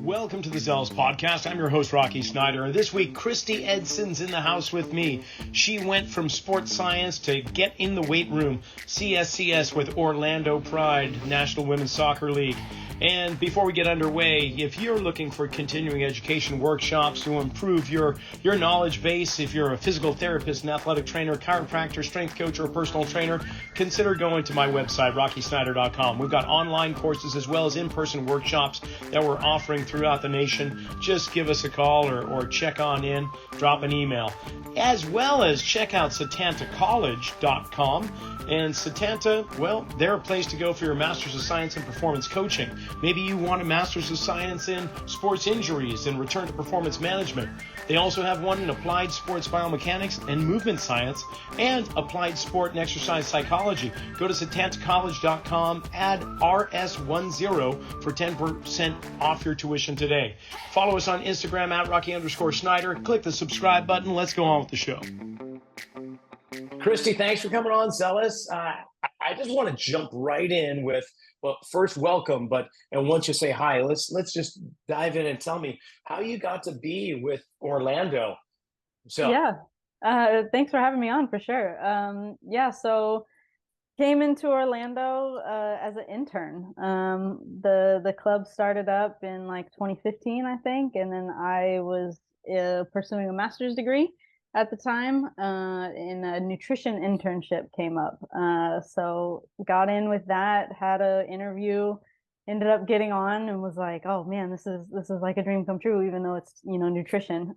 Welcome to the Zells Podcast. I'm your host, Rocky Snyder. And this week, Christi Edson's in the house with me. She went from sports science to get in the weight room, CSCS with Orlando Pride, National Women's Soccer League. And before we get underway, if you're looking for continuing education workshops to improve your knowledge base, if you're a physical therapist, an athletic trainer, chiropractor, strength coach, or personal trainer, consider going to my website, rockysnyder.com. We've got online courses as well as in-person workshops that we're offering throughout the nation. Just give us a call or check on in, drop an email. As well as check out setantacollege.com. And Setanta, well, they're a place to go for your Master's of Science in Performance Coaching. Maybe you want a Master's of Science in Sports Injuries and Return to Performance Management. They also have one in Applied Sports Biomechanics and Movement Science and Applied Sport and Exercise Psychology. Go to setantacollege.com, add RS10 for 10% off your tuition today. Follow us on Instagram at Rocky_Snyder. Click the subscribe button. Let's go on with the show. Christi, thanks for coming on, Zealous. I just want to jump right in with, well, first, welcome, and once you say hi, let's just dive in and tell me how you got to be with Orlando. So Thanks for having me on for sure. So came into Orlando as an intern. The club started up in like 2015, I think, and then I was pursuing a master's degree at the time, in a nutrition internship came up. So got in with that, had an interview, ended up getting on and was like, oh man, this is like a dream come true, even though it's, nutrition.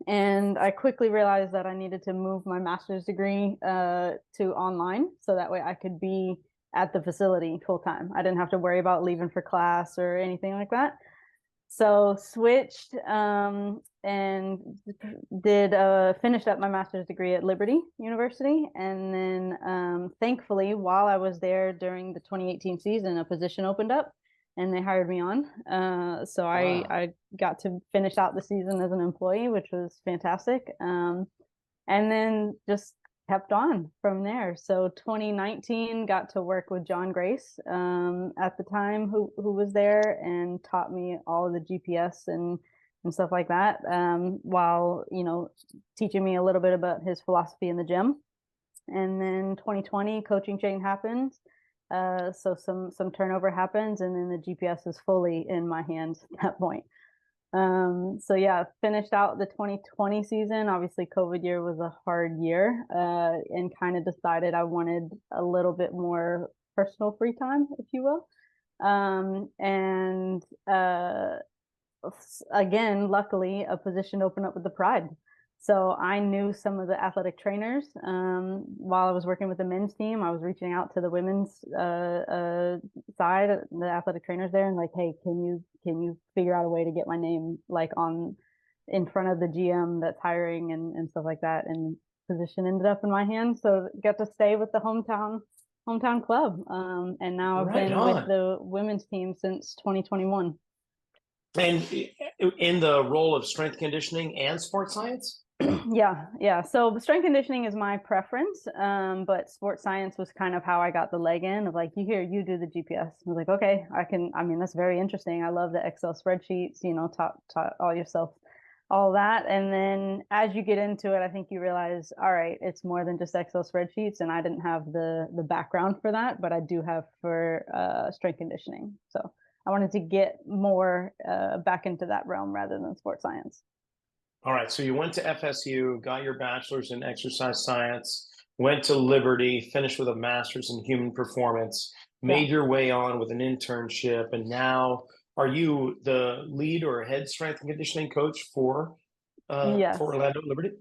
And I quickly realized that I needed to move my master's degree to online, so that way I could be at the facility full time. I didn't have to worry about leaving for class or anything like that. So switched and finished up my master's degree at Liberty University. And then thankfully, while I was there during the 2018 season, a position opened up and they hired me on. So wow. I got to finish out the season as an employee, which was fantastic. And then just kept on from there. So 2019 got to work with John Grace at the time, who was there and taught me all of the GPS and stuff like that, while teaching me a little bit about his philosophy in the gym. And then 2020 coaching change happens, so some turnover happens, and then the GPS is fully in my hands at that point. Finished out the 2020 season. Obviously, COVID year was a hard year, and kind of decided I wanted a little bit more personal free time, if you will. Again, luckily, a position opened up with the Pride. So I knew some of the athletic trainers. While I was working with the men's team, I was reaching out to the women's side, the athletic trainers there, and like, hey, can you figure out a way to get my name like in front of the GM that's hiring and stuff like that? And position ended up in my hands, so got to stay with the hometown club. And now I've been with the women's team since 2021. And in the role of strength conditioning and sports science? Yeah. So strength conditioning is my preference, but sports science was kind of how I got the leg in of like, you do the GPS. I was like, okay, that's very interesting. I love the Excel spreadsheets, taught all yourself all that. And then as you get into it, I think you realize, all right, it's more than just Excel spreadsheets. And I didn't have the background for that, but I do have for strength conditioning. So I wanted to get more back into that realm rather than sports science. All right. So you went to FSU, got your bachelor's in exercise science, went to Liberty, finished with a master's in human performance, made your way on with an internship. And now are you the lead or head strength and conditioning coach for Orlando Liberty?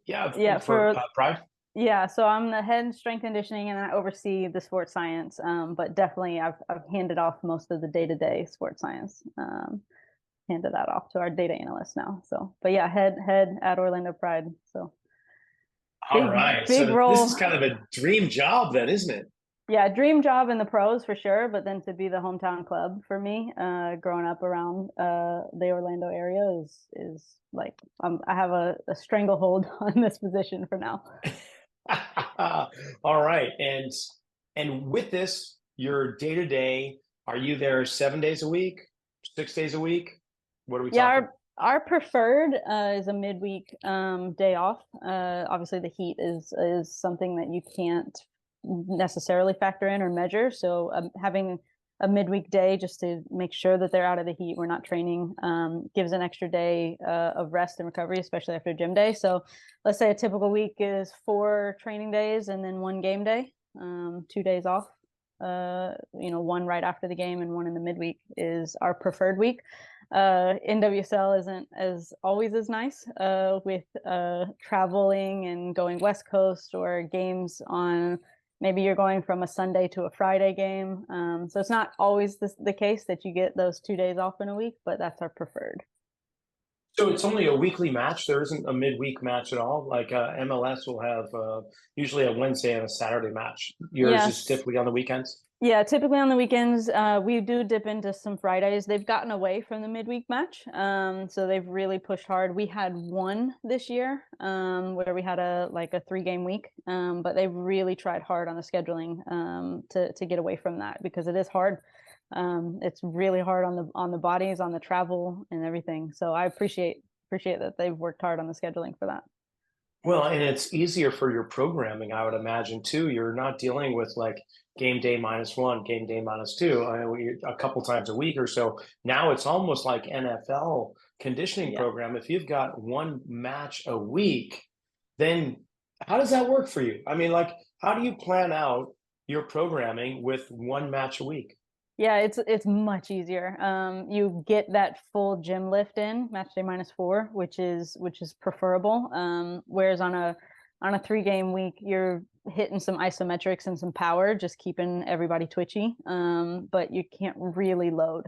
For Pride? Yeah, so I'm the head strength conditioning and I oversee the sports science, but definitely I've handed off most of the day-to-day sports science, handed that off to our data analyst now. So, but yeah, head at Orlando Pride. So, big role. This is kind of a dream job then, isn't it? Yeah, dream job in the pros for sure, but then to be the hometown club for me, growing up around the Orlando area is like I have a stranglehold on this position for now. All right, and with this, your day-to-day, are you there 7 days a week, 6 days a week? What are we Yeah, talking? our preferred is a midweek day off. Obviously, the heat is something that you can't necessarily factor in or measure. So having a midweek day just to make sure that they're out of the heat, we're not training, gives an extra day of rest and recovery, especially after a gym day. So let's say a typical week is 4 training days and then 1 game day, 2 days off. One right after the game and 1 in the midweek is our preferred week. NWSL isn't as always as nice with traveling and going West Coast or games on, maybe you're going from a Sunday to a Friday game. So it's not always the case that you get those 2 days off in a week, but that's our preferred. So it's only a weekly match. There isn't a midweek match at all. Like MLS will have usually a Wednesday and a Saturday match. Yours is Yes. typically on the weekends. Yeah, typically on the weekends, we do dip into some Fridays. They've gotten away from the midweek match, so they've really pushed hard. We had one this year, where we had a 3-game week, but they've really tried hard on the scheduling to get away from that because it is hard. It's really hard on the bodies, on the travel, and everything. So I appreciate that they've worked hard on the scheduling for that. Well, and it's easier for your programming, I would imagine, too. You're not dealing with like game day -1, game day -2, a couple times a week or so. Now it's almost like NFL conditioning Yeah. program. If you've got 1 match a week, then how does that work for you? I mean, like, how do you plan out your programming with 1 match a week? Yeah, it's much easier. You get that full gym lift in match day -4, which is preferable. Whereas on a 3-game week, you're hitting some isometrics and some power, just keeping everybody twitchy. But you can't really load.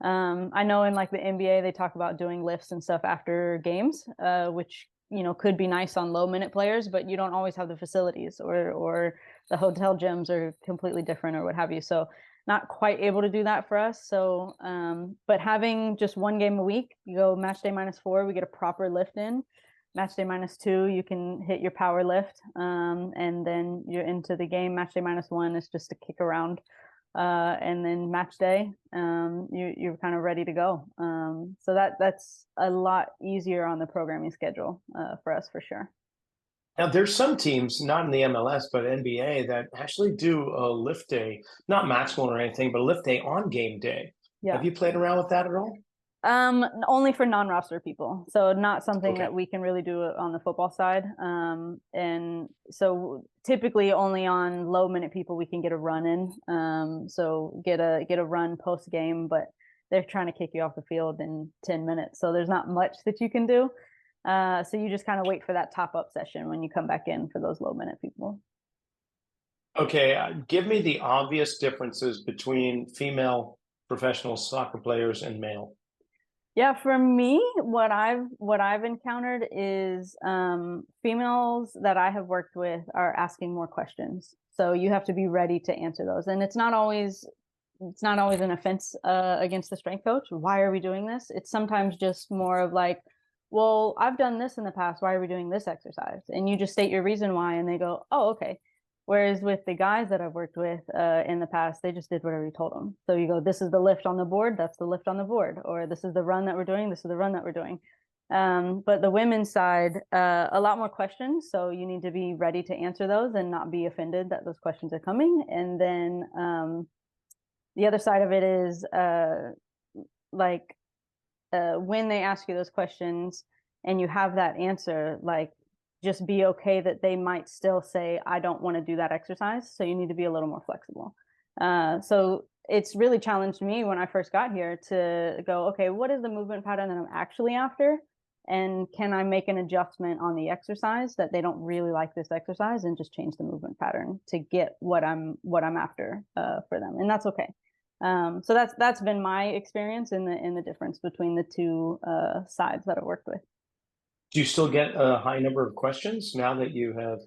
I know in like the NBA, they talk about doing lifts and stuff after games, which could be nice on low minute players, but you don't always have the facilities, or the hotel gyms are completely different or what have you. So not quite able to do that for us. So, but having just 1 game a week, you go match day -4, we get a proper lift in. Match day -2, you can hit your power lift, and then you're into the game. Match day -1 is just a kick around, and then match day, you're kind of ready to go. So that's a lot easier on the programming schedule for us for sure. Now, there's some teams, not in the MLS, but NBA, that actually do a lift day, not maximal or anything, but a lift day on game day. Yeah. Have you played around with that at all? Only for non-roster people. So not something Okay. that we can really do on the football side. And so typically only on low minute people we can get a run in. So get a run post game, but they're trying to kick you off the field in 10 minutes. So there's not much that you can do. So you just kind of wait for that top up session when you come back in for those low minute people. Okay, give me the obvious differences between female professional soccer players and male. Yeah, for me, what I've encountered is females that I have worked with are asking more questions. So you have to be ready to answer those, and it's not always an offense against the strength coach. Why are we doing this? It's sometimes just more of like, well, I've done this in the past. Why are we doing this exercise? And you just state your reason why, and they go, oh, okay. Whereas with the guys that I've worked with in the past, they just did whatever you told them. So you go, this is the lift on the board, that's the lift on the board, or this is the run that we're doing, this is the run that we're doing. But the women's side, a lot more questions. So you need to be ready to answer those and not be offended that those questions are coming. And then the other side of it is when they ask you those questions and you have that answer, like, just be okay that they might still say, I don't want to do that exercise. So you need to be a little more flexible. So it's really challenged me when I first got here to go, okay, what is the movement pattern that I'm actually after? And can I make an adjustment on the exercise that they don't really like this exercise and just change the movement pattern to get what I'm after for them. And that's okay. So that's been my experience in the difference between the two sides that I've worked with. Do you still get a high number of questions now that you have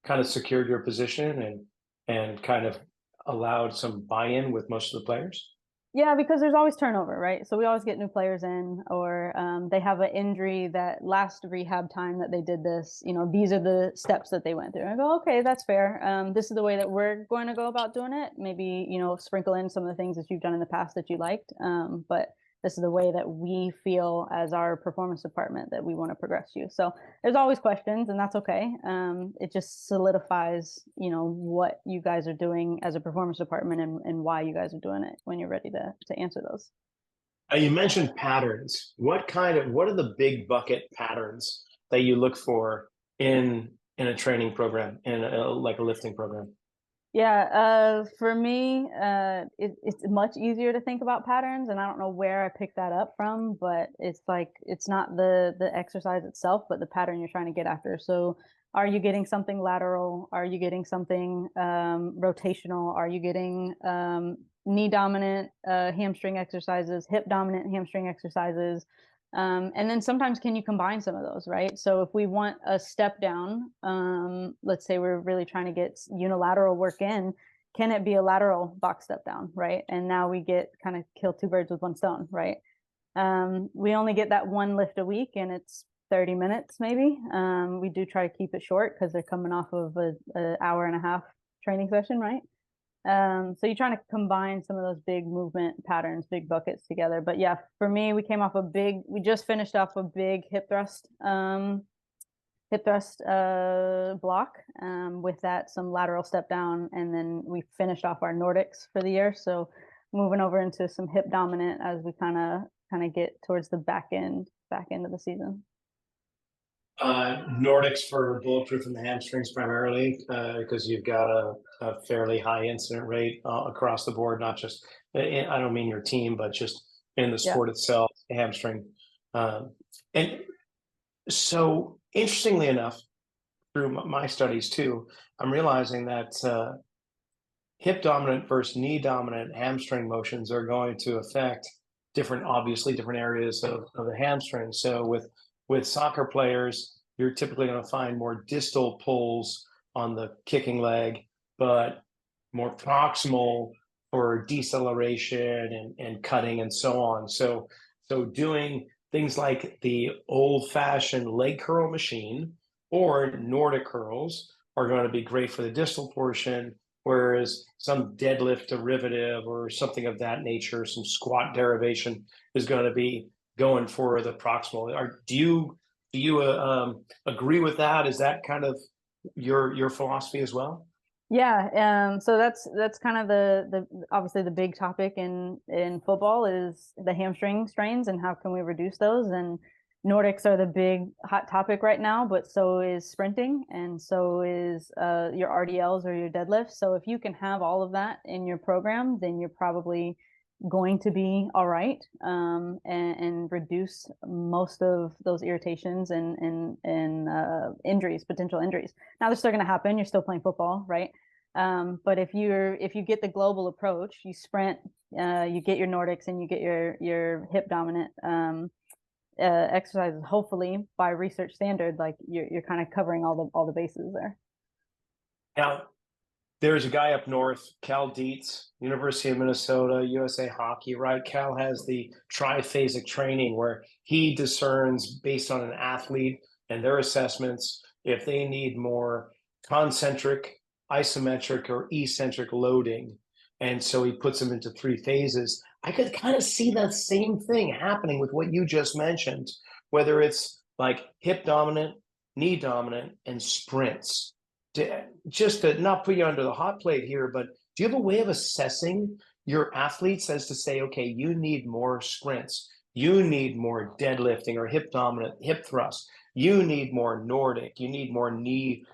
kind of secured your position and kind of allowed some buy-in with most of the players? Yeah, because there's always turnover, right? So we always get new players in, or they have an injury that last rehab time that they did this, these are the steps that they went through. I go, okay, that's fair. This is the way that we're going to go about doing it. Maybe, sprinkle in some of the things that you've done in the past that you liked. But this is the way that we feel as our performance department that we want to progress you. So there's always questions, and that's okay. It just solidifies, what you guys are doing as a performance department and why you guys are doing it when you're ready to answer those. You mentioned patterns. What are the big bucket patterns that you look for in a training program, like a lifting program? Yeah, for me, it's much easier to think about patterns, and I don't know where I picked that up from, but it's not the exercise itself, but the pattern you're trying to get after. So are you getting something lateral? Are you getting something rotational? Are you getting knee dominant hamstring exercises, hip dominant hamstring exercises? And then sometimes can you combine some of those, right? So if we want a step down, let's say we're really trying to get unilateral work in, can it be a lateral box step down, right? And now we get kind of kill two birds with one stone, right? We only get that one lift a week, and it's 30 minutes maybe. We do try to keep it short because they're coming off of an hour and a half training session, right? So you're trying to combine some of those big movement patterns, big buckets together. But yeah, for me, we just finished off a big hip thrust block, with that, some lateral step down. And then we finished off our Nordics for the year. So moving over into some hip dominant as we kind of get towards the back end of the season. Nordics for bulletproofing the hamstrings primarily, because you've got a fairly high incident rate across the board, not just, I don't mean your team, but just in the sport itself, hamstring. And so interestingly enough, through my studies too, I'm realizing that hip dominant versus knee dominant hamstring motions are going to affect obviously different areas of the hamstring. So with soccer players, you're typically going to find more distal pulls on the kicking leg, but more proximal for deceleration and cutting and so on. So doing things like the old-fashioned leg curl machine or Nordic curls are going to be great for the distal portion, whereas some deadlift derivative or something of that nature, some squat derivation, is going to be going for the proximal. Do you agree with that? Is that kind of your philosophy as well? Yeah, so that's kind of the obviously the big topic in football is the hamstring strains and how can we reduce those. And Nordics are the big hot topic right now, but so is sprinting, and so is your RDLs or your deadlifts. So if you can have all of that in your program, then you're probably going to be all right, and reduce most of those irritations and injuries, potential injuries. Now they're still going to happen. You're still playing football, right? But if you get the global approach, you sprint, you get your Nordics, and you get your hip dominant exercises. Hopefully, by research standard, like you're kind of covering all the bases there. Now, there's a guy up north, Cal Dietz, University of Minnesota, USA Hockey, right? Cal has the triphasic training where he discerns based on an athlete and their assessments if they need more concentric, isometric, or eccentric loading. And so he puts them into 3 phases. I could kind of see that same thing happening with what you just mentioned, whether it's like hip dominant, knee dominant, and sprints. Just to not put you under the hot plate here, but do you have a way of assessing your athletes as to say, okay, you need more sprints, you need more deadlifting or hip dominant hip thrust, you need more Nordic, you need more knee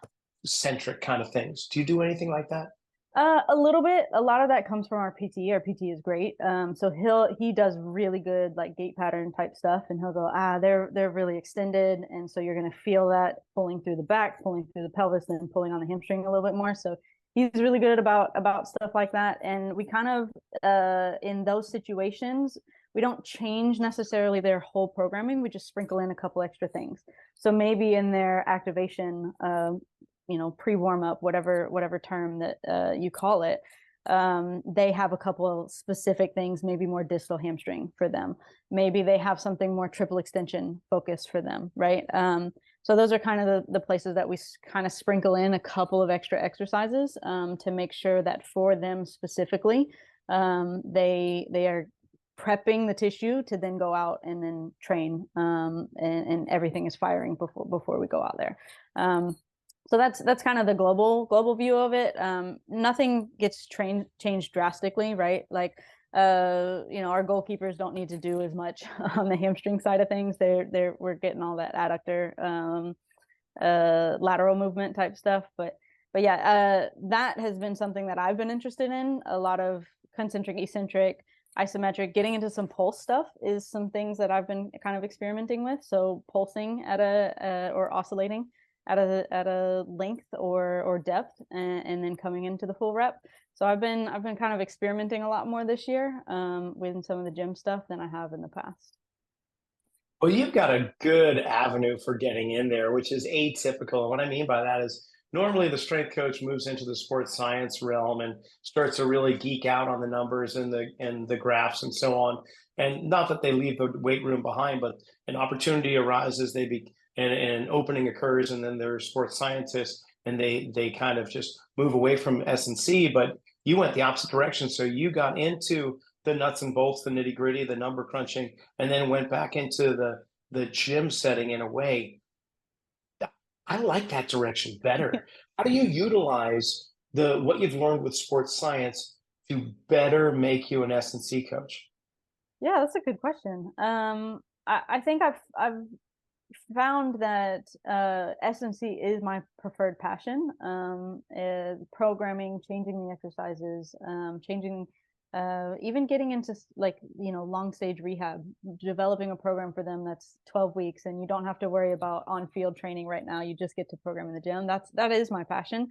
centric kind of things? Do you do anything like that? A little bit. A lot of that comes from our PT. Our PT is great. So he does really good like gait pattern type stuff, and he'll go, they're really extended, and so you're gonna feel that pulling through the back, pulling through the pelvis, and pulling on the hamstring a little bit more. So he's really good about stuff like that. And we kind of in those situations, we don't change necessarily their whole programming. We just sprinkle in a couple extra things. So maybe in their activation, pre-warm up, whatever term that you call it, they have a couple of specific things, maybe more distal hamstring for them. Maybe they have something more triple extension focused for them, right? So those are kind of the places that we kind of sprinkle in a couple of extra exercises to make sure that for them specifically, they are prepping the tissue to then go out and then train, and everything is firing before we go out there. So that's kind of the global view of it. Nothing gets changed drastically, right? Like, our goalkeepers don't need to do as much on the hamstring side of things. We're getting all that adductor, lateral movement type stuff, but yeah, that has been something that I've been interested in. A lot of concentric, eccentric, isometric, getting into some pulse stuff is some things that I've been kind of experimenting with. So pulsing at or oscillating at a length or depth, and then coming into the full rep. So I've been kind of experimenting a lot more this year, with some of the gym stuff than I have in the past. Well, you've got a good avenue for getting in there, which is atypical. And what I mean by that is normally the strength coach moves into the sports science realm and starts to really geek out on the numbers and the graphs and so on. And not that they leave the weight room behind, but an opportunity arises, and an opening occurs, and then they're sports scientists, and they kind of just move away from S&C. But you went the opposite direction. So you got into the nuts and bolts, the nitty gritty, the number crunching, and then went back into the gym setting in a way. I like that direction better. How do you utilize what you've learned with sports science to better make you an S&C coach? Yeah, that's a good question. I think I've found that S&C is my preferred passion. Programming, changing the exercises, changing, even getting into long stage rehab, developing a program for them that's 12 weeks, and you don't have to worry about on-field training right now. You just get to program in the gym. That is my passion.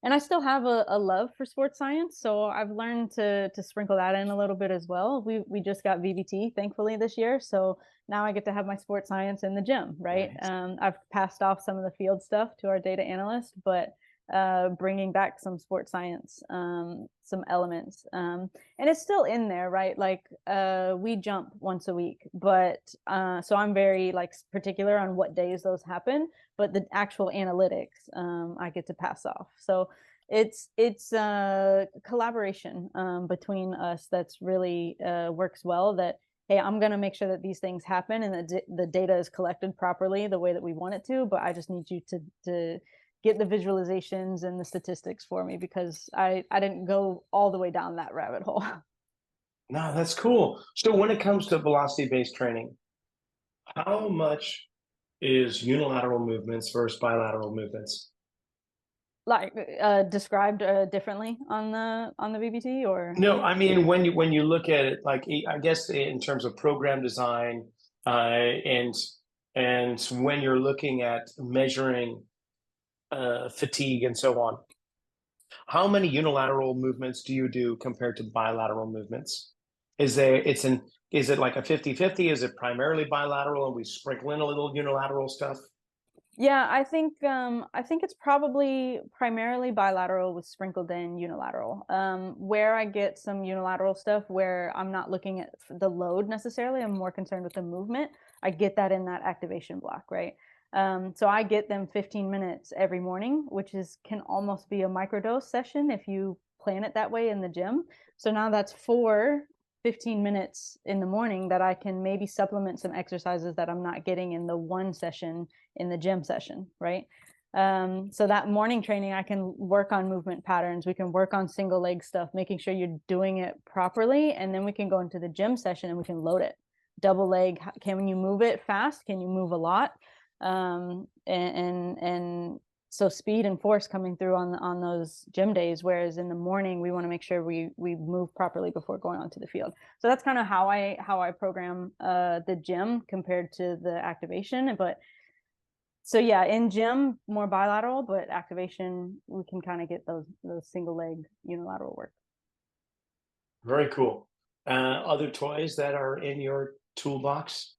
And I still have a love for sports science, so I've learned to sprinkle that in a little bit as well. We just got VBT, thankfully, this year, so now I get to have my sports science in the gym, right? Nice. I've passed off some of the field stuff to our data analyst, but bringing back some sports science, some elements, and it's still in there, right? Like, we jump once a week, but so I'm very particular on what days those happen, but the actual analytics, I get to pass off. So it's collaboration between us that's really works well. That, hey, I'm going to make sure that these things happen and that the data is collected properly the way that we want it to, but I just need you to get the visualizations and the statistics for me, because I didn't go all the way down that rabbit hole. No, that's cool. So when it comes to velocity-based training, how much is unilateral movements versus bilateral movements? Like, described differently on the VBT, or? No, I mean, when you look at it, like, I guess in terms of program design, and when you're looking at measuring fatigue and so on, how many unilateral movements do you do compared to bilateral movements? Is it like a 50-50? Is it primarily bilateral and we sprinkle in a little unilateral stuff? Yeah, I think it's probably primarily bilateral with sprinkled in unilateral. Where I get some unilateral stuff where I'm not looking at the load necessarily, I'm more concerned with the movement. I get that in that activation block, right? So I get them 15 minutes every morning, which can almost be a microdose session if you plan it that way in the gym. So now that's 15 minutes in the morning that I can maybe supplement some exercises that I'm not getting in the one session in the gym session, right? So that morning training, I can work on movement patterns. We can work on single leg stuff, making sure you're doing it properly. And then we can go into the gym session and we can load it. Double leg, can you move it fast? Can you move a lot? And so speed and force coming through on those gym days, whereas in the morning we want to make sure we move properly before going onto the field. So that's kind of how I program the gym compared to the activation. But so yeah, in gym more bilateral, but activation we can kind of get those single leg unilateral work. Very cool. Other toys that are in your toolbox?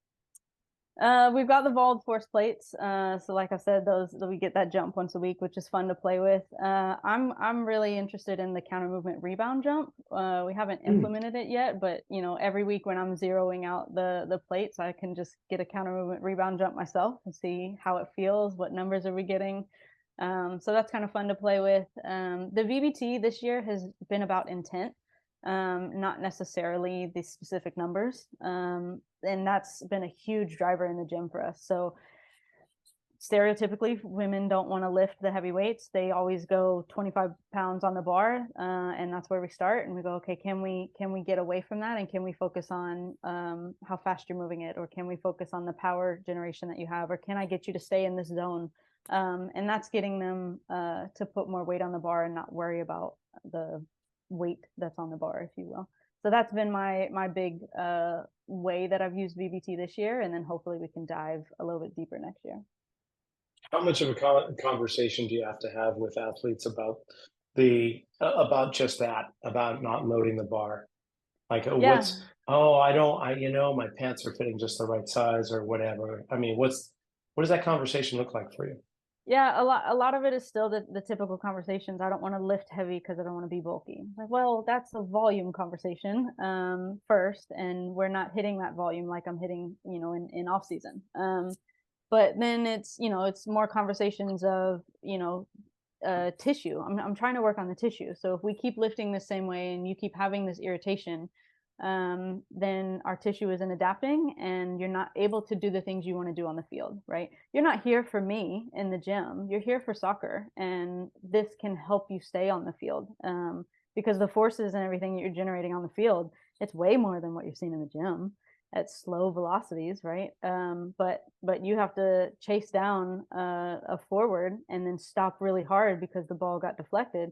We've got the Vold force plates. So like I said, we get that jump once a week, which is fun to play with. I'm really interested in the counter movement rebound jump. We haven't implemented it yet, but every week when I'm zeroing out the plates, I can just get a counter movement rebound jump myself and see how it feels. What numbers are we getting? So that's kind of fun to play with. The VBT this year has been about intent. not necessarily the specific numbers. And that's been a huge driver in the gym for us. So stereotypically, women don't want to lift the heavy weights. They always go 25 pounds on the bar, and that's where we start. And we go, okay, can we get away from that, and can we focus on how fast you're moving it, or can we focus on the power generation that you have, or can I get you to stay in this zone? And that's getting them to put more weight on the bar and not worry about the weight that's on the bar, if you will. So that's been my big way that I've used VBT this year, and then hopefully we can dive a little bit deeper next year. How much of a conversation do you have to have with athletes about about just that, about not loading the bar? Like, Yeah. my pants are fitting just the right size or whatever. I mean, what does that conversation look like for you? Yeah, a lot of it is still the typical conversations. I don't want to lift heavy because I don't want to be bulky. Like, well, that's a volume conversation first, and we're not hitting that volume like I'm hitting, in off season. But then it's more conversations of tissue. I'm trying to work on the tissue. So if we keep lifting the same way and you keep having this irritation, then our tissue isn't adapting, and you're not able to do the things you want to do on the field, right? You're not here for me in the gym. You're here for soccer, and this can help you stay on the field, because the forces and everything that you're generating on the field, it's way more than what you're seeing in the gym at slow velocities, right? But you have to chase down a forward and then stop really hard because the ball got deflected.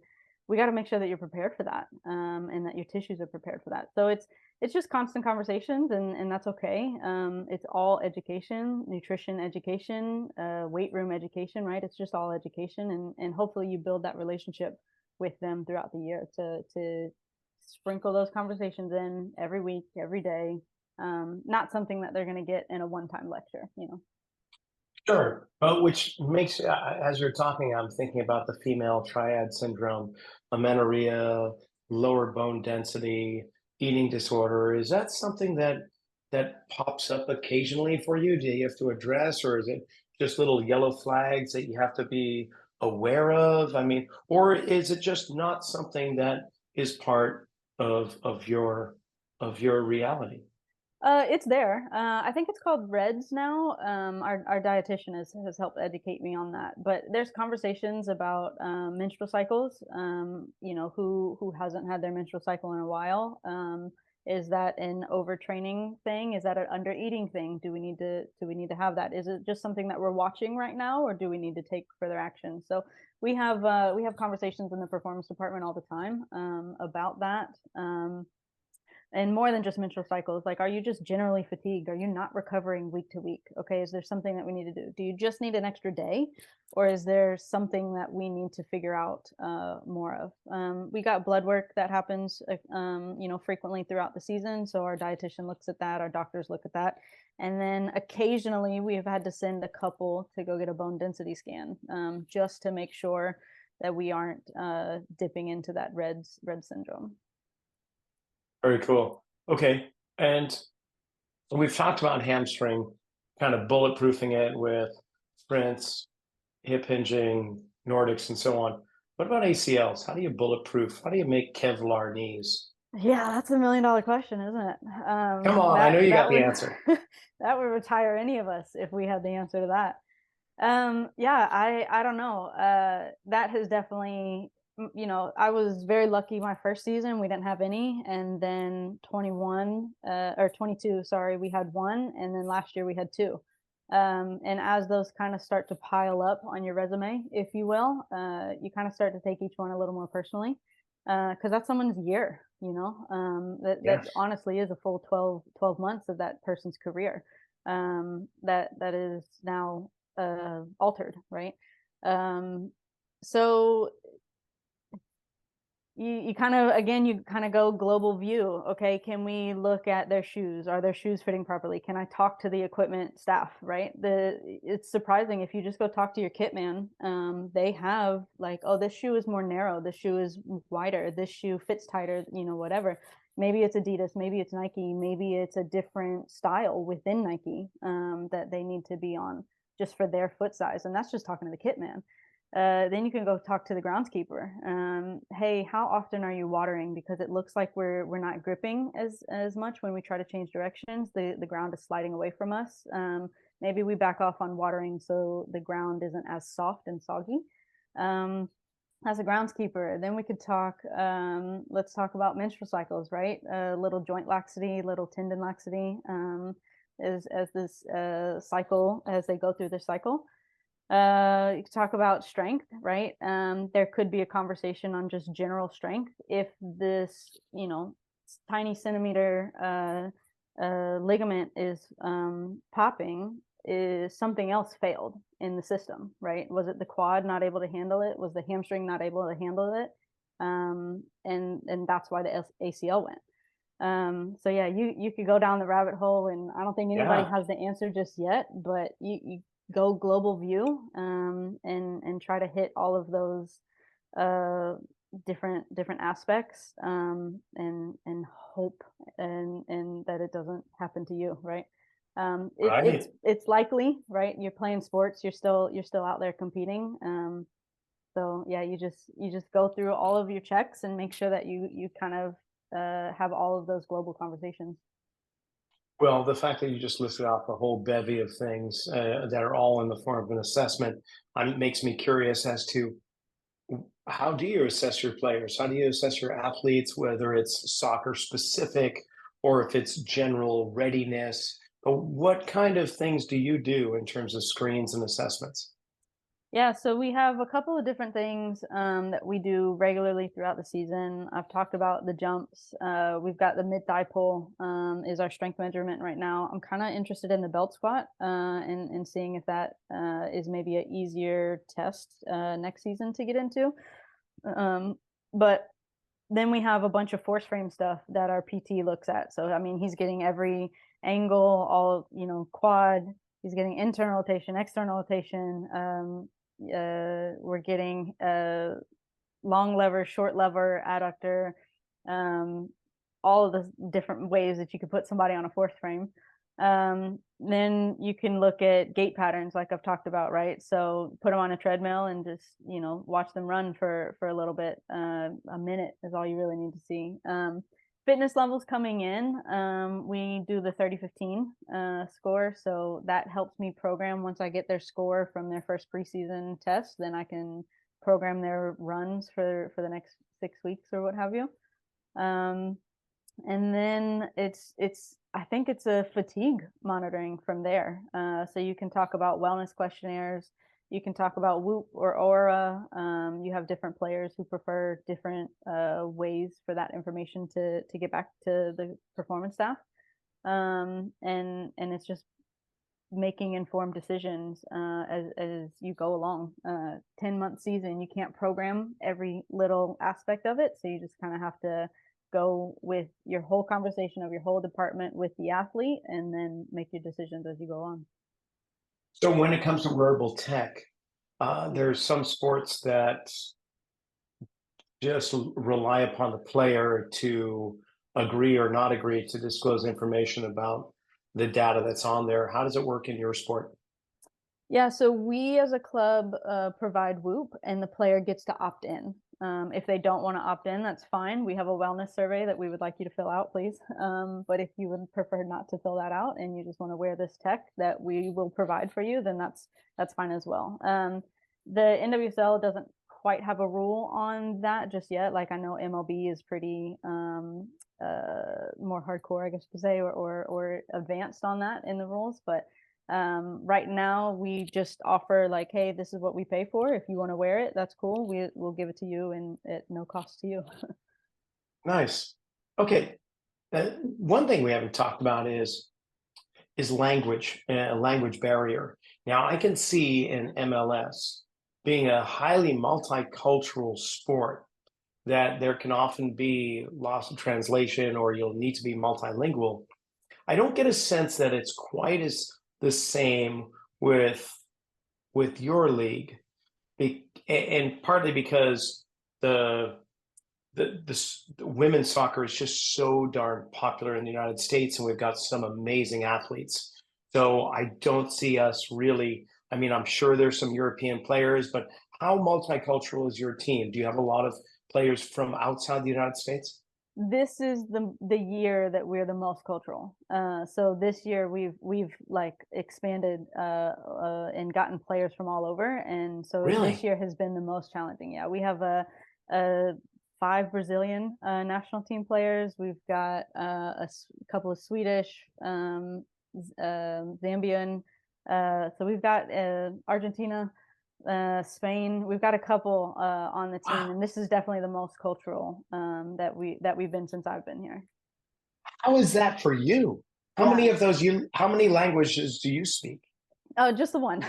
We got to make sure that you're prepared for that, and that your tissues are prepared for that. So it's just constant conversations, and that's okay. It's all education, nutrition education, weight room education, right? It's just all education, and hopefully you build that relationship with them throughout the year to sprinkle those conversations in every week, every day. Not something that they're going to get in a one-time lecture. Sure. But which makes, as you're talking, I'm thinking about the female triad syndrome, amenorrhea, lower bone density, eating disorder. Is that something that pops up occasionally for you? Do you have to address, or is it just little yellow flags that you have to be aware of? I mean, or is it just not something that is part of your reality? It's there. I think it's called Reds now. Our dietitian has helped educate me on that. But there's conversations about menstrual cycles. Who hasn't had their menstrual cycle in a while? Is that an overtraining thing? Is that an under eating thing? Do we need to have that? Is it just something that we're watching right now, or do we need to take further action? So we have conversations in the performance department all the time about that. And more than just menstrual cycles, like, are you just generally fatigued? Are you not recovering week to week? Okay, is there something that we need to do? Do you just need an extra day, or is there something that we need to figure out more of? We got blood work that happens frequently throughout the season, so our dietitian looks at that, our doctors look at that, and then occasionally we have had to send a couple to go get a bone density scan, just to make sure that we aren't dipping into that red syndrome. Very cool. Okay. And we've talked about hamstring, kind of bulletproofing it with sprints, hip hinging, Nordics, and so on. What about ACLs? How do you bulletproof? How do you make Kevlar knees? Yeah, that's $1 million question, isn't it? Come on, I know you got the would answer. that would retire any of us if we had the answer to that. Yeah, I don't know. That has definitely, I was very lucky my first season we didn't have any, and then 21 or 22, sorry, we had one, and then last year we had two. And as those kind of start to pile up on your resume, if you will, you kind of start to take each one a little more personally, because that's someone's year, that honestly is a full 12 months of that person's career, that is now altered, right? So you kind of go global view. Okay, can we look at their shoes? Are their shoes fitting properly? Can I talk to the equipment staff, right? It's surprising if you just go talk to your kit man. They have like, oh, this shoe is more narrow, this shoe is wider, this shoe fits tighter, whatever. Maybe it's Adidas, maybe it's Nike, maybe it's a different style within Nike that they need to be on just for their foot size. And that's just talking to the kit man. then you can go talk to the groundskeeper. Hey, how often are you watering? Because it looks like we're not gripping as much when we try to change directions. The ground is sliding away from us. Maybe we back off on watering so the ground isn't as soft and soggy. As a groundskeeper, then we could talk. Let's talk about menstrual cycles, right? Little joint laxity, little tendon laxity, as this cycle, as they go through their cycle. You could talk about strength, right? There could be a conversation on just general strength. If this, tiny centimeter ligament is popping, is something else failed in the system, right? Was it the quad not able to handle it? Was the hamstring not able to handle it? And that's why the ACL went. So yeah, you could go down the rabbit hole, and I don't think anybody has the answer just yet, but you go global view, and try to hit all of those different aspects, and hope and that it doesn't happen to you, right? It's likely, right? You're playing sports, you're still out there competing. So yeah, you just go through all of your checks and make sure that you kind of have all of those global conversations. Well, the fact that you just listed off a whole bevy of things that are all in the form of an assessment makes me curious as to how do you assess your players? How do you assess your athletes, whether it's soccer specific or if it's general readiness? What kind of things do you do in terms of screens and assessments? Yeah, so we have a couple of different things that we do regularly throughout the season. I've talked about the jumps. We've got the mid-thigh pull is our strength measurement right now. I'm kind of interested in the belt squat and seeing if that is maybe an easier test next season to get into. But then we have a bunch of force frame stuff that our PT looks at. So, I mean, he's getting every angle, all, quad. He's getting internal rotation, external rotation. We're getting long lever, short lever, adductor, all of the different ways that you could put somebody on a force frame. Then you can look at gait patterns like I've talked about, right? So put them on a treadmill and just, watch them run for a little bit. A minute is all you really need to see. Fitness levels coming in, we do the 30-15 score. So that helps me program once I get their score from their first preseason test, then I can program their runs for the next 6 weeks or what have you. And then I think it's a fatigue monitoring from there. So you can talk about wellness questionnaires. You can talk about Whoop or Aura. You have different players who prefer different ways for that information to get back to the performance staff. And it's just making informed decisions as you go along. 10-month season, you can't program every little aspect of it. So you just kind of have to go with your whole conversation of your whole department with the athlete and then make your decisions as you go on. So when it comes to wearable tech, there's some sports that just rely upon the player to agree or not agree to disclose information about the data that's on there. How does it work in your sport? Yeah, so we as a club provide Whoop, and the player gets to opt in. If they don't want to opt in, that's fine. We have a wellness survey that we would like you to fill out, please. But if you would prefer not to fill that out and you just want to wear this tech that we will provide for you, then that's fine as well. The NWSL doesn't quite have a rule on that just yet. Like I know MLB is pretty more hardcore, I guess to say, or advanced on that in the rules, but right now we just offer like, hey, this is what we pay for. If you want to wear it, that's cool. We'll give it to you and at no cost to you. Nice. Okay. One thing we haven't talked about is language, a language barrier. Now I can see in MLS being a highly multicultural sport that there can often be loss of translation or you'll need to be multilingual. I don't get a sense that it's quite as the same with your league, and partly because the women's soccer is just so darn popular in the United States, and we've got some amazing athletes. So I don't see us really. I mean, I'm sure there's some European players, but how multicultural is your team? Do you have a lot of players from outside the United States? This is the year that we're the most cultural. So this year we've like expanded and gotten players from all over, and so Really? this year has been the most challenging. Yeah, we have a 5 Brazilian national team players. We've got couple of Swedish, Zambian. So we've got Argentina, Spain. We've got a couple on the team, Wow. and this is definitely the most cultural that we've been since I've been here. How is that for you? Yeah. How many languages do you speak? Oh, just the one.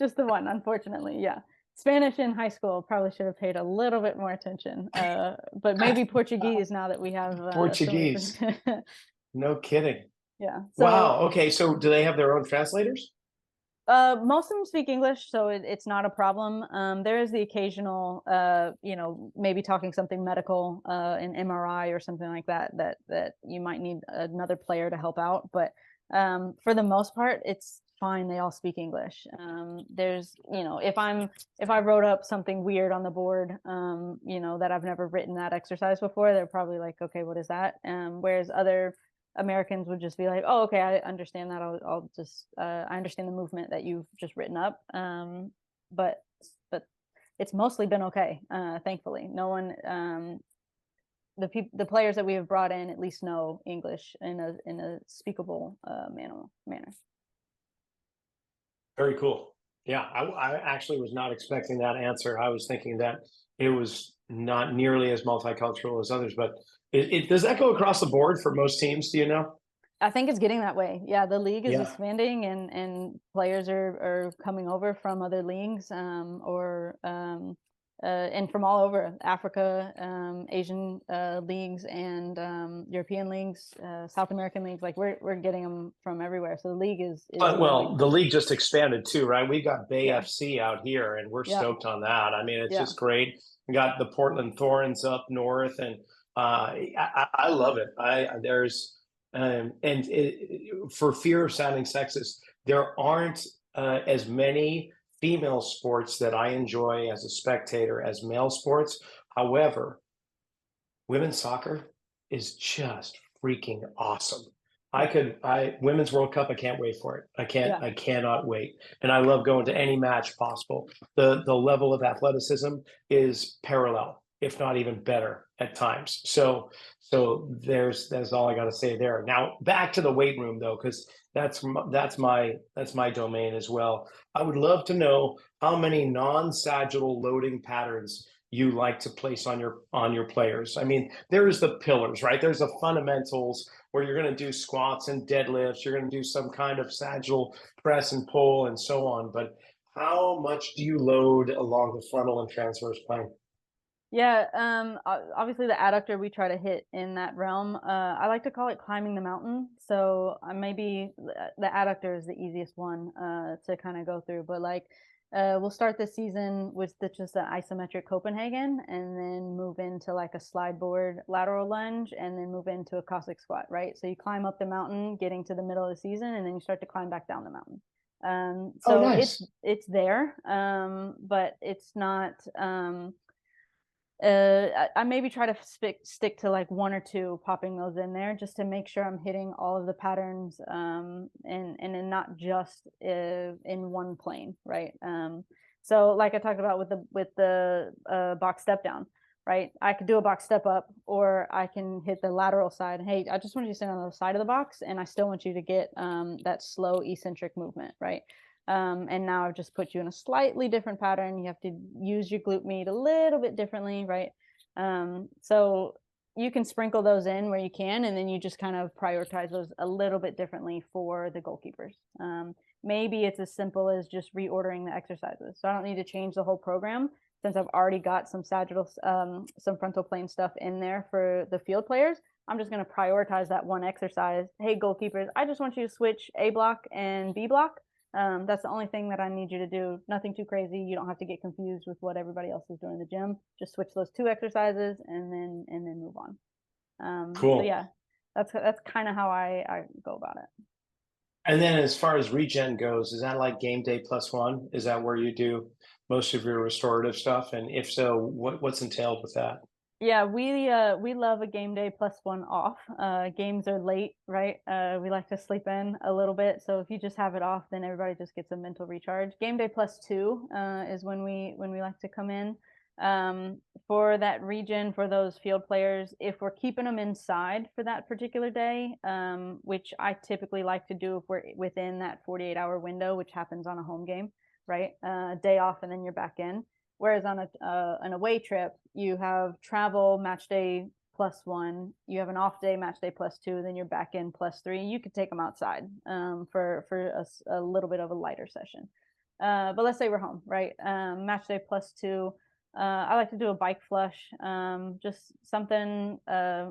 Just the one, unfortunately. Yeah. Spanish in high school, probably should have paid a little bit more attention. But maybe Portuguese now that we have so many. Portuguese. No kidding. Yeah. Wow. So Okay. So do they have their own translators? most of them speak English, so it's not a problem. There is the occasional, maybe talking something medical, an MRI or something like that you might need another player to help out. But for the most part, it's fine. They all speak English. There's, if I wrote up something weird on the board, that I've never written that exercise before, they're probably like, okay, what is that? Whereas other Americans would just be like, oh, okay, I understand that. I'll just, I understand the movement that you've just written up. But it's mostly been okay. Thankfully, no one, the players that we have brought in at least know English in a speakable manner. Very cool. Yeah, I actually was not expecting that answer. I was thinking that it was not nearly as multicultural as others, but does that go across the board for most teams? Do you know? I think it's getting that way. Yeah, the league is Yeah. expanding, and players are coming over from other leagues, and from all over Africa, Asian leagues, and European leagues, South American leagues. Like we're getting them from everywhere. So the league is But well, growing. the league just expanded too, right? We've got Bay Yeah. FC out here, and we're Yeah. stoked on that. I mean, it's Yeah. just great. We got the Portland Thorns up north, and I love it. For fear of sounding sexist, there aren't as many female sports that I enjoy as a spectator as male sports. However, women's soccer is just freaking awesome. Women's World Cup, I can't wait for it. Yeah. I cannot wait. And I love going to any match possible. The level of athleticism is parallel, if not even better at times. So that's all I got to say there. Now back to the weight room though, because that's my domain as well. I would love to know how many non-sagittal loading patterns you like to place on your players. I mean, there's the pillars, right? There's the fundamentals where you're going to do squats and deadlifts. You're going to do some kind of sagittal press and pull and so on. But how much do you load along the frontal and transverse plane? Yeah, obviously the adductor we try to hit in that realm. I like to call it climbing the mountain. So maybe the adductor is the easiest one to kind of go through. But like we'll start this season with just an isometric Copenhagen, and then move into like a slide board lateral lunge, and then move into a Cossack squat, right? So you climb up the mountain, getting to the middle of the season, and then you start to climb back down the mountain. So nice. it's there, but it's not. I maybe try to stick to like one or two, popping those in there just to make sure I'm hitting all of the patterns, and not just in one plane, right? So like I talked about with the box step down, right? I could do a box step up, or I can hit the lateral side. Hey, I just want you to stand on the side of the box, and I still want you to get that slow eccentric movement, right? And now I've just put you in a slightly different pattern. You have to use your glute med a little bit differently, right? So you can sprinkle those in where you can, and then you just kind of prioritize those a little bit differently for the goalkeepers. Maybe it's as simple as just reordering the exercises. So I don't need to change the whole program, since I've already got some sagittal, some frontal plane stuff in there for the field players. I'm just going to prioritize that one exercise. Hey, goalkeepers, I just want you to switch A block and B block. That's the only thing that I need you to do. Nothing too crazy. You don't have to get confused with what everybody else is doing in the gym. Just switch those two exercises and then move on. Cool. So yeah, that's kind of how I go about it. And then as far as regen goes, is that like game day plus one? Is that where you do most of your restorative stuff? And if so, what's entailed with that? Yeah, we love a game day +1 off. Games are late, right? We like to sleep in a little bit. So if you just have it off, then everybody just gets a mental recharge. Game day +2 is when we like to come in. For that region, for those field players, if we're keeping them inside for that particular day, which I typically like to do if we're within that 48-hour window, which happens on a home game, right? Day off and then you're back in. Whereas on an away trip, you have travel match day +1, you have an off day match day +2, then you're back in +3. You could take them outside for a little bit of a lighter session. But let's say we're home, right? Match day +2. I like to do a bike flush, just something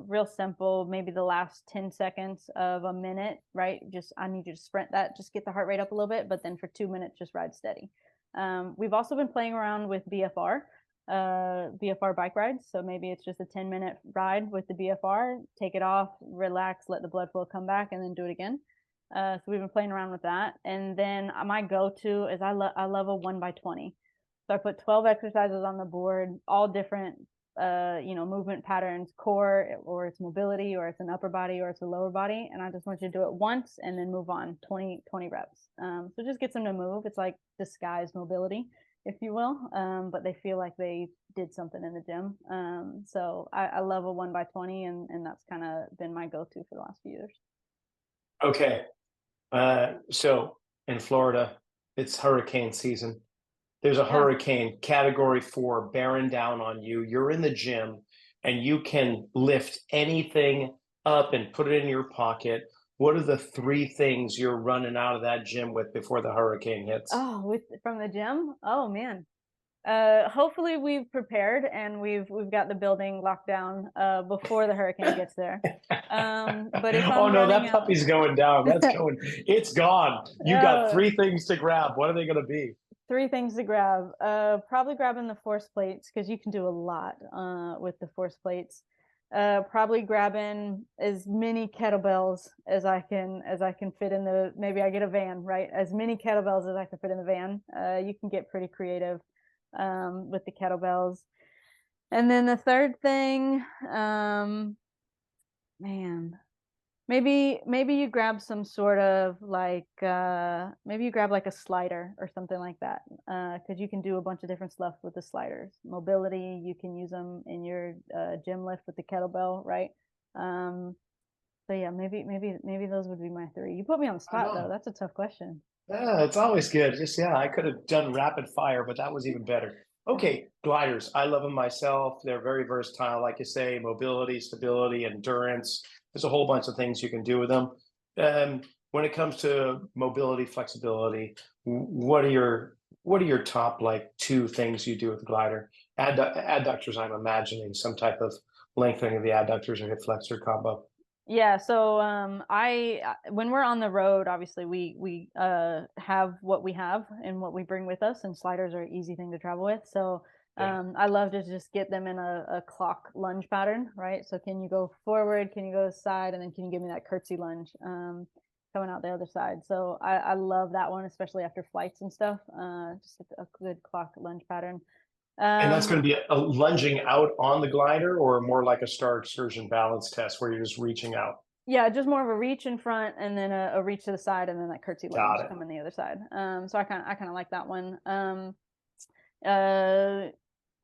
real simple, maybe the last 10 seconds of a minute, right? Just I need you to sprint that, just get the heart rate up a little bit, but then for 2 minutes, just ride steady. We've also been playing around with BFR bike rides. So maybe it's just a 10-minute ride with the BFR, take it off, relax, let the blood flow come back, and then do it again. So we've been playing around with that. And then my go-to is I love a 1x20. So I put 12 exercises on the board, all different movement patterns, core, or it's mobility, or it's an upper body, or it's a lower body. And I just want you to do it once and then move on, 20 reps. So it just gets them to move. It's like disguised mobility, if you will. But they feel like they did something in the gym. So I love a 1x20, and that's kind of been my go-to for the last few years. Okay. So in Florida, it's hurricane season. There's a hurricane category 4 bearing down on you. You're in the gym and you can lift anything up and put it in your pocket. What are the 3 things you're running out of that gym with before the hurricane hits? Oh, from the gym? Oh man. Hopefully we've prepared and we've got the building locked down before the hurricane gets there. But if I'm that puppy's going down. It's gone. You got 3 things to grab. What are they going to be? 3 things to grab. Probably grabbing the force plates, because you can do a lot with the force plates. Probably grabbing as many kettlebells as I can fit in the, maybe I get a van, right? As many kettlebells as I can fit in the van. You can get pretty creative with the kettlebells. And then the third thing, maybe you grab some sort of like maybe you grab like a slider or something like that, because you can do a bunch of different stuff with the sliders. Mobility, you can use them in your gym lift with the kettlebell, right? So yeah, maybe those would be my 3. You put me on the spot though. That's a tough question. Yeah, it's always good. I could have done rapid fire, but that was even better. Okay, gliders. I love them myself. They're very versatile, like you say, mobility, stability, endurance. There's a whole bunch of things you can do with them. When it comes to mobility, flexibility, what are your top like 2 things you do with the glider? Adductors, I'm imagining some type of lengthening of the adductors or hip flexor combo. Yeah, so when we're on the road, obviously we have what we have and what we bring with us, and sliders are an easy thing to travel with. So I love to just get them in a clock lunge pattern, right? So can you go forward, can you go to the side, and then can you give me that curtsy lunge coming out the other side? So I love that one, especially after flights and stuff. Just a good clock lunge pattern. And that's going to be a lunging out on the glider, or more like a star excursion balance test where you're just reaching out? Yeah, just more of a reach in front and then a reach to the side, and then that curtsy lunge coming the other side. So I kind of like that one.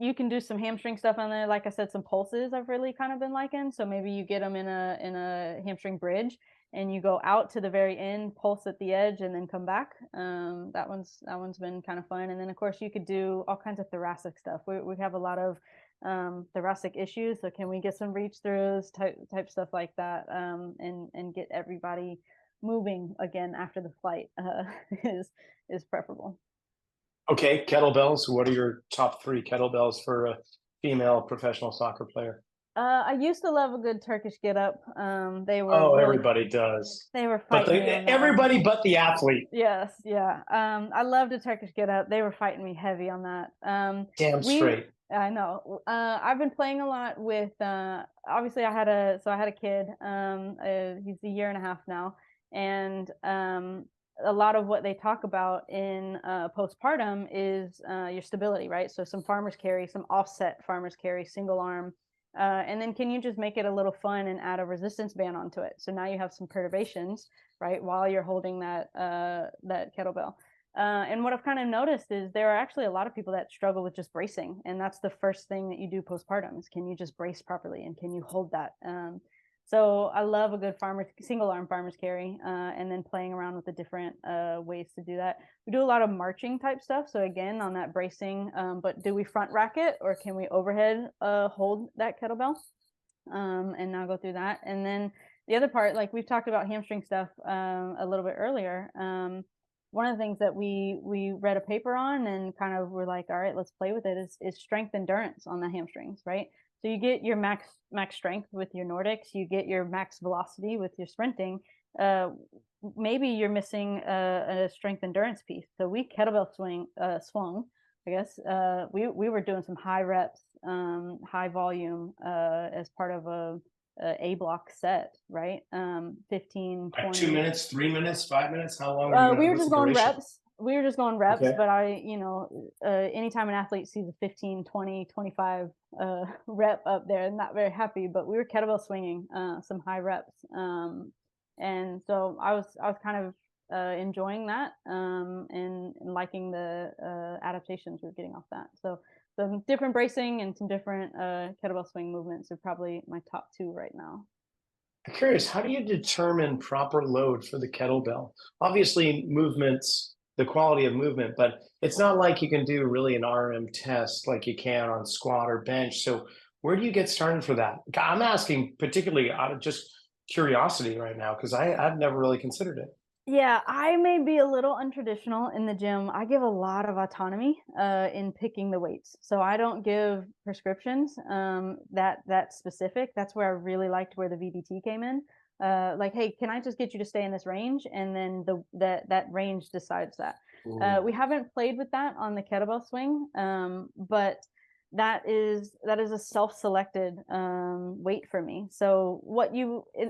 You can do some hamstring stuff on there. Like I said, some pulses I've really kind of been liking. So maybe you get them in a hamstring bridge and you go out to the very end, pulse at the edge, and then come back. That one's been kind of fun. And then of course you could do all kinds of thoracic stuff. We have a lot of thoracic issues, so can we get some reach throughs, type stuff like that, and get everybody moving again after the flight is preferable. Okay, kettlebells. What are your top 3 kettlebells for a female professional soccer player? I used to love a good Turkish get up. They were everybody does. They were fighting me. Everybody but the athlete. Yes, yeah. I loved a Turkish get up. They were fighting me heavy on that. Damn straight. I know. I've been playing a lot with. Obviously, I had a kid. He's a year and a half now, and a lot of what they talk about in postpartum is your stability, right? So some farmer's carry, some offset farmer's carry, single arm. And then can you just make it a little fun and add a resistance band onto it? So now you have some perturbations, right, while you're holding that kettlebell. And what I've kind of noticed is there are actually a lot of people that struggle with just bracing. And that's the first thing that you do postpartum is, can you just brace properly and can you hold that? So I love a good single arm farmer's carry, and then playing around with the different ways to do that. We do a lot of marching type stuff. So again, on that bracing, but do we front rack it or can we overhead hold that kettlebell? And now go through that. And then the other part, like we've talked about hamstring stuff a little bit earlier. One of the things that we read a paper on and kind of were like, all right, let's play with it, is strength endurance on the hamstrings, right? So you get your max strength with your Nordics, you get your max velocity with your sprinting. Maybe you're missing a strength endurance piece. So we kettlebell swung, I guess. We were doing some high reps, high volume as part of a block set, right? 15, 20. 2 minutes, 3 minutes, 5 minutes? How long? We were just going reps. Okay. But anytime an athlete sees a 15, 20, 25 rep up there, I'm not very happy, but we were kettlebell swinging some high reps. And so I was kind of enjoying that and liking the adaptations we were getting off that. So some different bracing and some different kettlebell swing movements are probably my top two right now. I'm curious, how do you determine proper load for the kettlebell? Obviously, movements, the quality of movement, but it's not like you can do really an RM test like you can on squat or bench. So where do you get started for that? I'm asking particularly out of just curiosity right now, because I've never really considered it. Yeah, I may be a little untraditional in the gym. I give a lot of autonomy in picking the weights. So I don't give prescriptions that specific. That's where I really liked where the VBT came in. Like, hey, can I just get you to stay in this range? And then that range decides that. We haven't played with that on the kettlebell swing, but that is a self-selected weight for me. So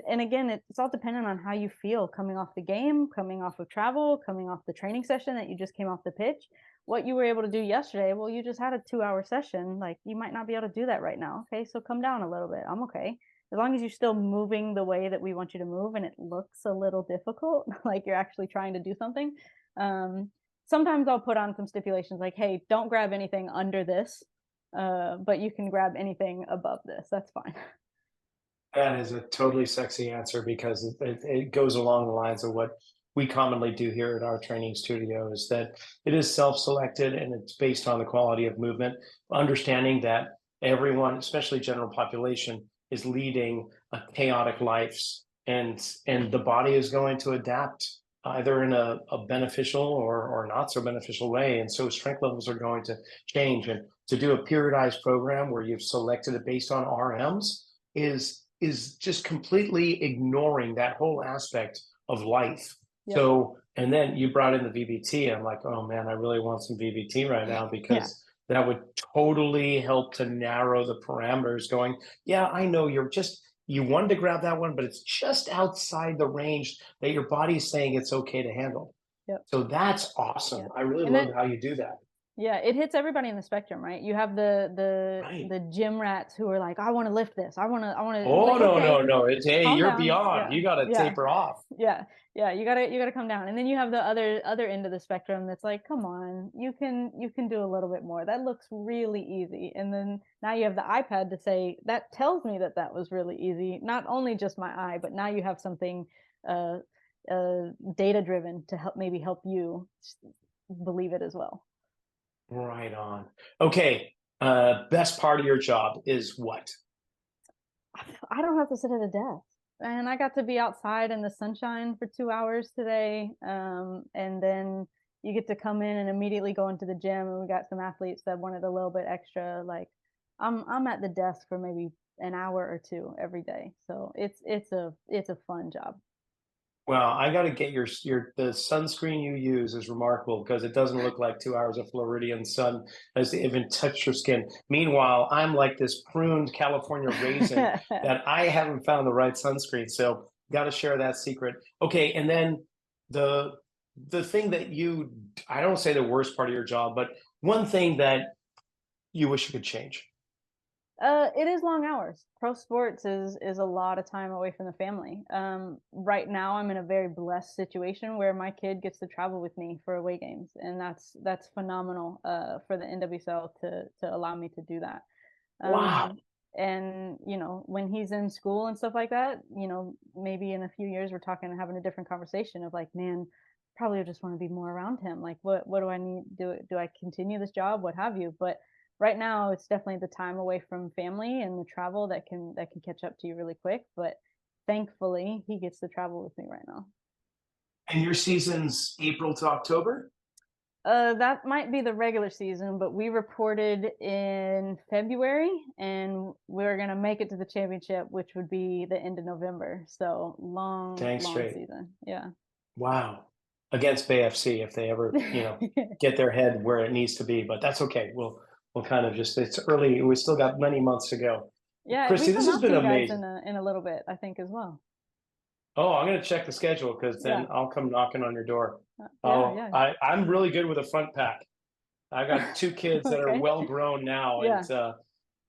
and again, it's all dependent on how you feel coming off the game, coming off of travel, coming off the training session that you just came off the pitch, what you were able to do yesterday. Well, you just had a 2-hour session. Like, you might not be able to do that right now. Okay, so come down a little bit. I'm okay. As long as you're still moving the way that we want you to move and it looks a little difficult, like you're actually trying to do something. Sometimes I'll put on some stipulations like, hey, don't grab anything under this. But you can grab anything above this. That's fine. That is a totally sexy answer, because it goes along the lines of what we commonly do here at our training studio, is that it is self-selected and it's based on the quality of movement, understanding that everyone, especially general population, is leading a chaotic lives, and the body is going to adapt either in a beneficial or not so beneficial way. And so strength levels are going to change. And to do a periodized program where you've selected it based on RMs is just completely ignoring that whole aspect of life. Yep. So, and then you brought in the VBT. I'm like, oh man, I really want some VBT right now, because that would totally help to narrow the parameters going, yeah, I know you wanted to grab that one, but it's just outside the range that your body is saying it's okay to handle. Yep. So that's awesome. Yep. I really love how you do that. Yeah, it hits everybody in the spectrum, right? You have the gym rats who are like, I want to lift this. I want to. Oh, like, no. It's, hey, you're down. Beyond. Yeah. You got to taper off. Yeah. You gotta come down. And then you have the other end of the spectrum that's like, come on, you can do a little bit more. That looks really easy. And then now you have the iPad to say that tells me that was really easy. Not only just my eye, but now you have something data driven to help you believe it as well. Right on. Okay. Best part of your job is what? I don't have to sit at a desk. And I got to be outside in the sunshine for 2 hours today. And then you get to come in and immediately go into the gym. And we got some athletes that wanted a little bit extra. Like, I'm at the desk for maybe an hour or two every day. So it's a fun job. Well, I got to get the sunscreen you use is remarkable, because it doesn't look like 2 hours of Floridian sun has even touched your skin. Meanwhile, I'm like this pruned California raisin that I haven't found the right sunscreen. So got to share that secret. Okay, and then the the thing that I don't say the worst part of your job, but one thing that you wish you could change? It is long hours. Pro sports is a lot of time away from the family. Right now, I'm in a very blessed situation where my kid gets to travel with me for away games, and that's phenomenal. For the NWSL to allow me to do that. Wow. And when he's in school and stuff like that, maybe in a few years we're having a different conversation of like, man, probably just want to be more around him. Like, what do I need? Do I continue this job? What have you? But right now it's definitely the time away from family and the travel that can catch up to you really quick. But thankfully he gets to travel with me right now. And your season's April to October? That might be the regular season, but we reported in February, and we're gonna make it to the championship, which would be the end of November. So long season. Yeah. Wow. Against BFC if they ever, get their head where it needs to be, but that's okay. We'll kind of it's early. We still got many months to go. Yeah, Christi, this has been amazing. In a little bit, I think, as well. Oh, I'm going to check the schedule because then I'll come knocking on your door. I'm really good with a front pack. I got 2 kids that are well grown now, and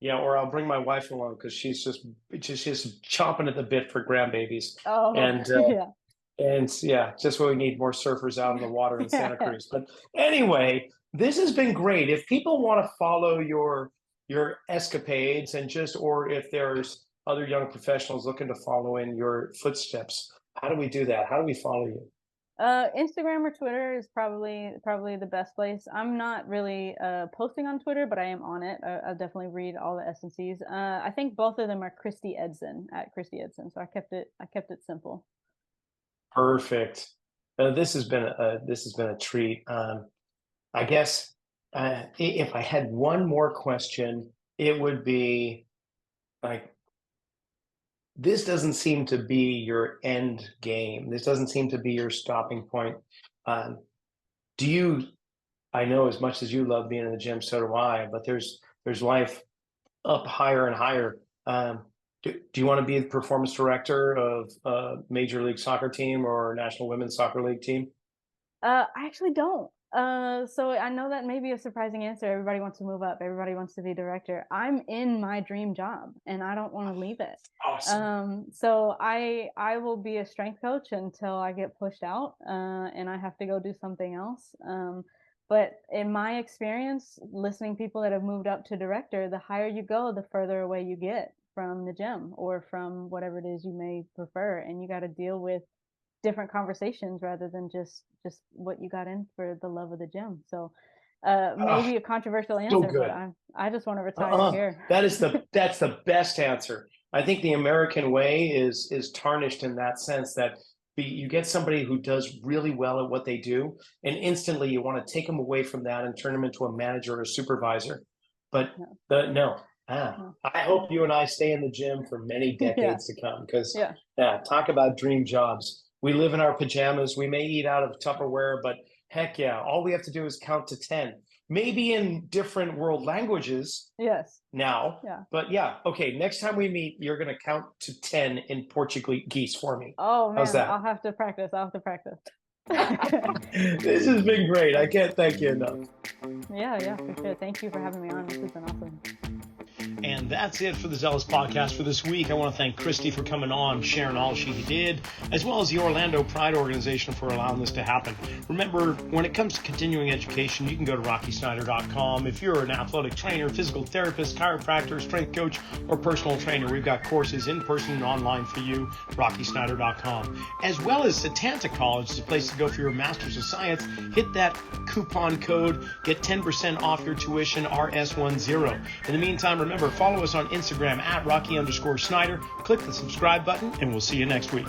or I'll bring my wife along because she's just chomping at the bit for grandbabies. Oh, and just what we need, more surfers out in the water in Santa Cruz. But anyway, this has been great. If people want to follow your escapades or if there's other young professionals looking to follow in your footsteps, how do we do that? How do we follow you? Instagram or Twitter is probably the best place. I'm not really posting on Twitter, but I am on it. I'll definitely read all the S and Cs. I think both of them are Christi Edson at Christi Edson, so I kept it simple. Perfect. This has been a treat. I guess if I had one more question, it would be like, this doesn't seem to be your end game. This doesn't seem to be your stopping point. I know as much as you love being in the gym, so do I, but there's life up higher and higher. Do you want to be the performance director of a Major League Soccer team or National Women's Soccer League team? I actually don't. So I know that may be a surprising answer. Everybody wants to move up. Everybody wants to be director. I'm in my dream job and I don't want to leave it. Awesome. So I will be a strength coach until I get pushed out, and I have to go do something else. But in my experience, listening to people that have moved up to director, the higher you go, the further away you get from the gym or from whatever it is you may prefer. And you got to deal with different conversations rather than just what you got in for the love of the gym. So maybe a controversial answer, but I just want to retire here. That's the best answer. I think the American way is tarnished in that sense that you get somebody who does really well at what they do, and instantly you want to take them away from that and turn them into a manager or a supervisor. But I hope you and I stay in the gym for many decades to come, because talk about dream jobs. We live in our pajamas. We may eat out of Tupperware, but heck yeah, all we have to do is count to 10. Maybe in different world languages. Yes. Now. Yeah. But okay. Next time we meet, you're going to count to 10 in Portuguese for me. Oh man, how's that? I'll have to practice. This has been great. I can't thank you enough. Yeah, for sure. Thank you for having me on. This has been awesome. And that's it for the Zealous Podcast for this week. I want to thank Christi for coming on, sharing all she did, as well as the Orlando Pride organization for allowing this to happen. Remember, when it comes to continuing education, you can go to rockysnyder.com. If you're an athletic trainer, physical therapist, chiropractor, strength coach, or personal trainer, we've got courses in person and online for you, rockysnyder.com. As well as Satanta College is a place to go for your Master's of Science. Hit that coupon code, get 10% off your tuition, RS10. In the meantime, remember, follow us on Instagram at Rocky_Snyder. Click the subscribe button, and we'll see you next week.